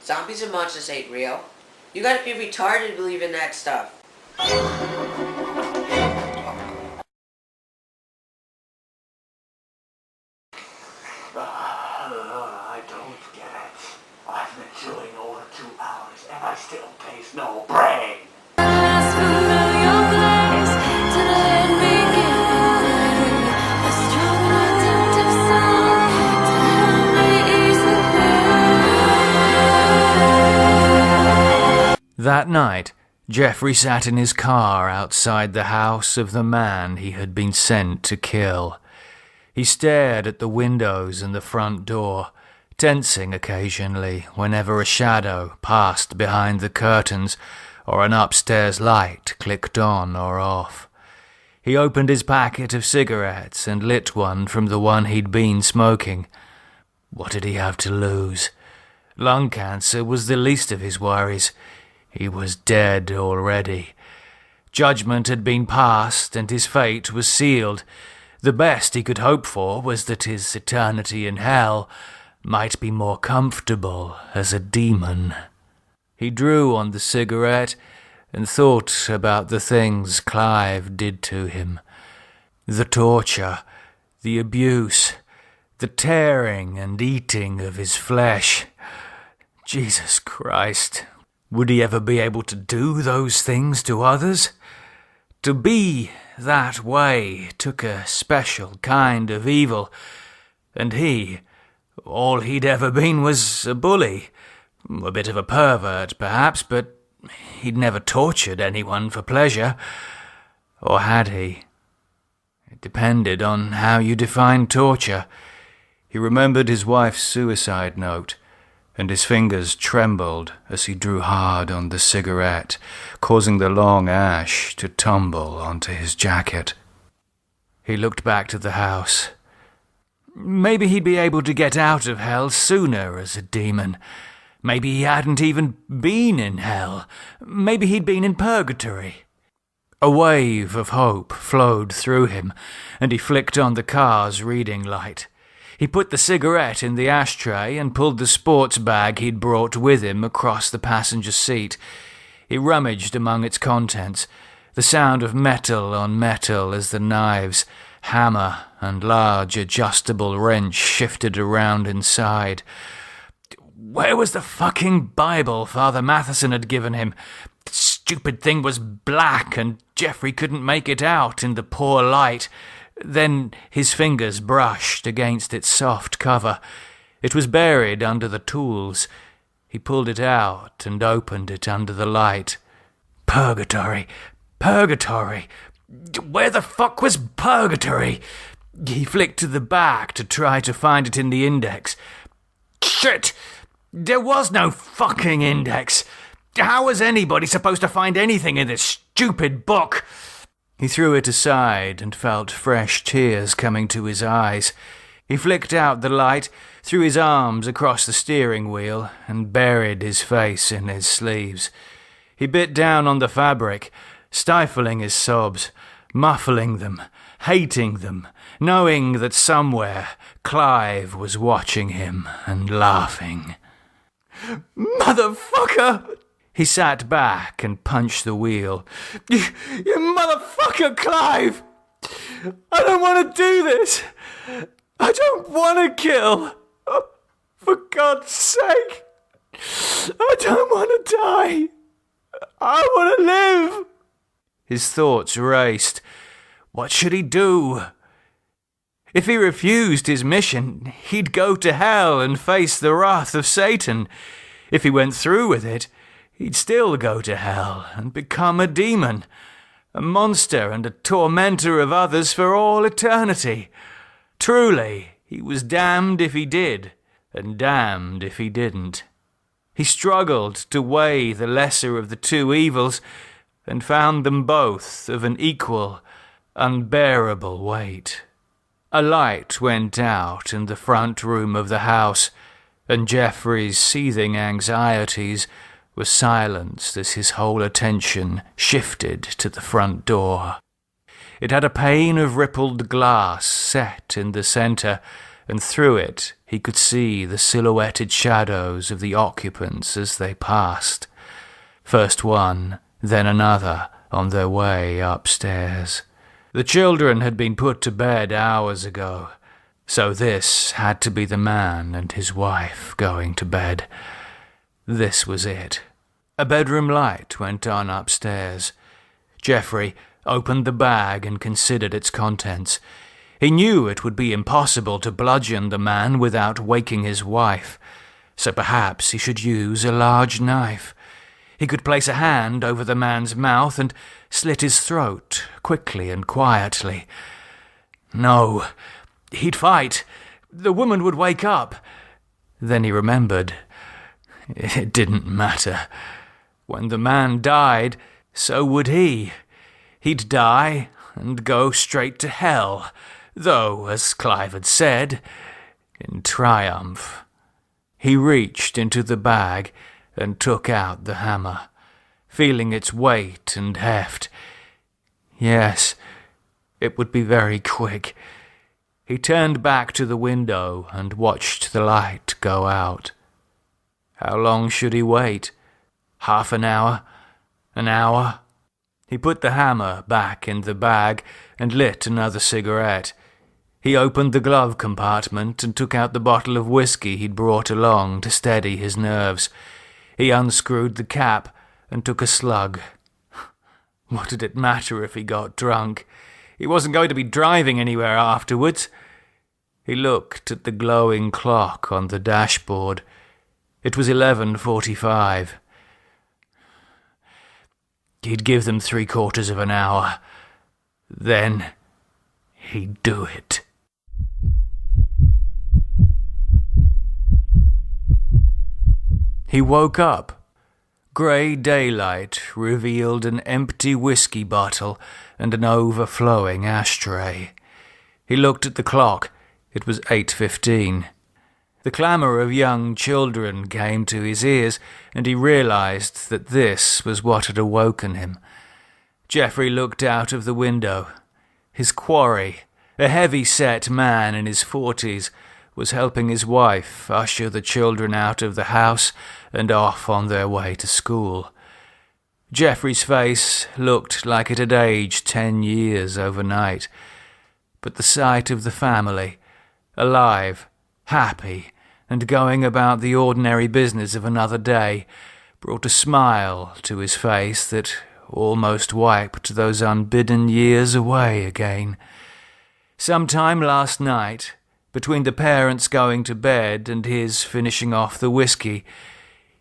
Zombies and monsters ain't real. You gotta be retarded to believe in that stuff. I don't get it. I've been chewing over 2 hours and I still taste no brain. That night, Jeffrey sat in his car outside the house of the man he had been sent to kill. He stared at the windows and the front door, tensing occasionally whenever a shadow passed behind the curtains or an upstairs light clicked on or off. He opened his packet of cigarettes and lit one from the one he'd been smoking. What did he have to lose? Lung cancer was the least of his worries. He was dead already. Judgment had been passed and his fate was sealed. The best he could hope for was that his eternity in hell might be more comfortable as a demon. He drew on the cigarette and thought about the things Clive did to him. The torture, the abuse, the tearing and eating of his flesh. Jesus Christ, would he ever be able to do those things to others? To be that way took a special kind of evil, and all he'd ever been was a bully. A bit of a pervert, perhaps, but he'd never tortured anyone for pleasure. Or had he? It depended on how you defined torture. He remembered his wife's suicide note, and his fingers trembled as he drew hard on the cigarette, causing the long ash to tumble onto his jacket. He looked back to the house. Maybe he'd be able to get out of hell sooner as a demon. Maybe he hadn't even been in hell. Maybe he'd been in purgatory. A wave of hope flowed through him, and he flicked on the car's reading light. He put the cigarette in the ashtray and pulled the sports bag he'd brought with him across the passenger seat. He rummaged among its contents, the sound of metal on metal as the knives, hammer, and large adjustable wrench shifted around inside. Where was the fucking Bible Father Matheson had given him? The stupid thing was black, and Jeffrey couldn't make it out in the poor light. Then his fingers brushed against its soft cover. It was buried under the tools. He pulled it out and opened it under the light. Purgatory! Purgatory! Where the fuck was purgatory? He flicked to the back to try to find it in the index. Shit! There was no fucking index! How was anybody supposed to find anything in this stupid book? He threw it aside and felt fresh tears coming to his eyes. He flicked out the light, threw his arms across the steering wheel, and buried his face in his sleeves. He bit down on the fabric, stifling his sobs, muffling them, hating them, knowing that somewhere Clive was watching him and laughing. Motherfucker! He sat back and punched the wheel. You motherfucker, Clive! I don't want to do this! I don't want to kill! Oh, for God's sake! I don't want to die! I want to live! His thoughts raced. What should he do? If he refused his mission, he'd go to hell and face the wrath of Satan. If he went through with it, he'd still go to hell and become a demon, a monster and a tormentor of others for all eternity. Truly, he was damned if he did, and damned if he didn't. He struggled to weigh the lesser of the two evils, and found them both of an equal, unbearable weight. A light went out in the front room of the house, and Jeffrey's seething anxieties were silenced as his whole attention shifted to the front door. It had a pane of rippled glass set in the centre, and through it he could see the silhouetted shadows of the occupants as they passed. First one, then another, on their way upstairs. The children had been put to bed hours ago, so this had to be the man and his wife going to bed. This was it. A bedroom light went on upstairs. Geoffrey opened the bag and considered its contents. He knew it would be impossible to bludgeon the man without waking his wife, so perhaps he should use a large knife. He could place a hand over the man's mouth and slit his throat, quickly and quietly. No, he'd fight. The woman would wake up. Then he remembered. It didn't matter. When the man died, so would he. He'd die and go straight to hell, though, as Clive had said, in triumph. He reached into the bag and took out the hammer, feeling its weight and heft. Yes, it would be very quick. He turned back to the window and watched the light go out. How long should he wait? Half an hour? An hour? He put the hammer back in the bag and lit another cigarette. He opened the glove compartment and took out the bottle of whiskey he'd brought along to steady his nerves. He unscrewed the cap and took a slug. What did it matter if he got drunk? He wasn't going to be driving anywhere afterwards. He looked at the glowing clock on the dashboard. It was 11:45. He'd give them 3/4 of an hour. Then he'd do it. He woke up. Grey daylight revealed an empty whiskey bottle and an overflowing ashtray. He looked at the clock. It was 8:15. The clamour of young children came to his ears, and he realised that this was what had awoken him. Geoffrey looked out of the window. His quarry, a heavy-set man in his 40s, was helping his wife usher the children out of the house and off on their way to school. Geoffrey's face looked like it had aged 10 years overnight, but the sight of the family, alive, happy, and going about the ordinary business of another day, brought a smile to his face that almost wiped those unbidden years away again. Sometime last night, between the parents going to bed and his finishing off the whiskey,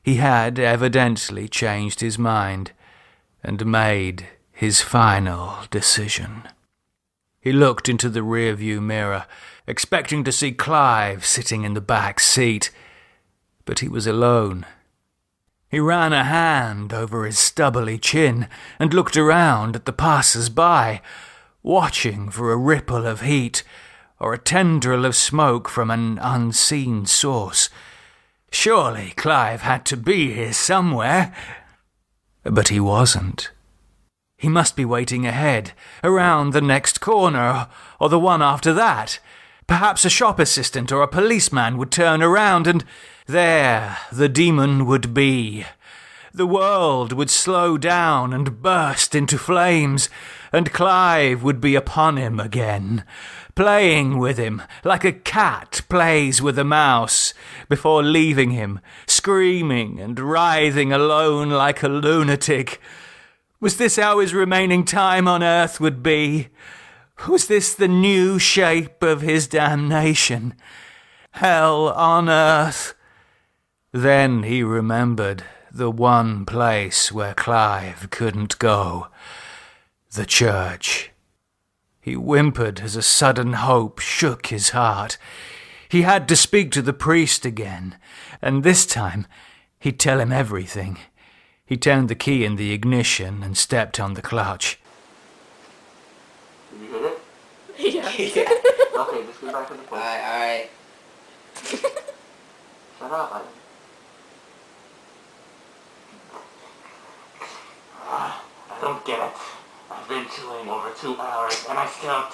he had evidently changed his mind and made his final decision. He looked into the rearview mirror, expecting to see Clive sitting in the back seat, but he was alone. He ran a hand over his stubbly chin and looked around at the passers-by, watching for a ripple of heat or a tendril of smoke from an unseen source. Surely Clive had to be here somewhere. But he wasn't. He must be waiting ahead, around the next corner, or the one after that. Perhaps a shop assistant or a policeman would turn around, and there the demon would be. The world would slow down and burst into flames, and Clive would be upon him again, playing with him like a cat plays with a mouse, before leaving him, screaming and writhing alone like a lunatic. Was this how his remaining time on earth would be? Was this the new shape of his damnation? Hell on earth? Then he remembered the one place where Clive couldn't go. The church. He whimpered as a sudden hope shook his heart. He had to speak to the priest again, and this time he'd tell him everything. He turned the key in the ignition and stepped on the clutch. Did you hit it? Yeah. Okay, just get back in the place. Alright. Shut up, Ivan. I don't get it. I've been chilling over 2 hours and I still...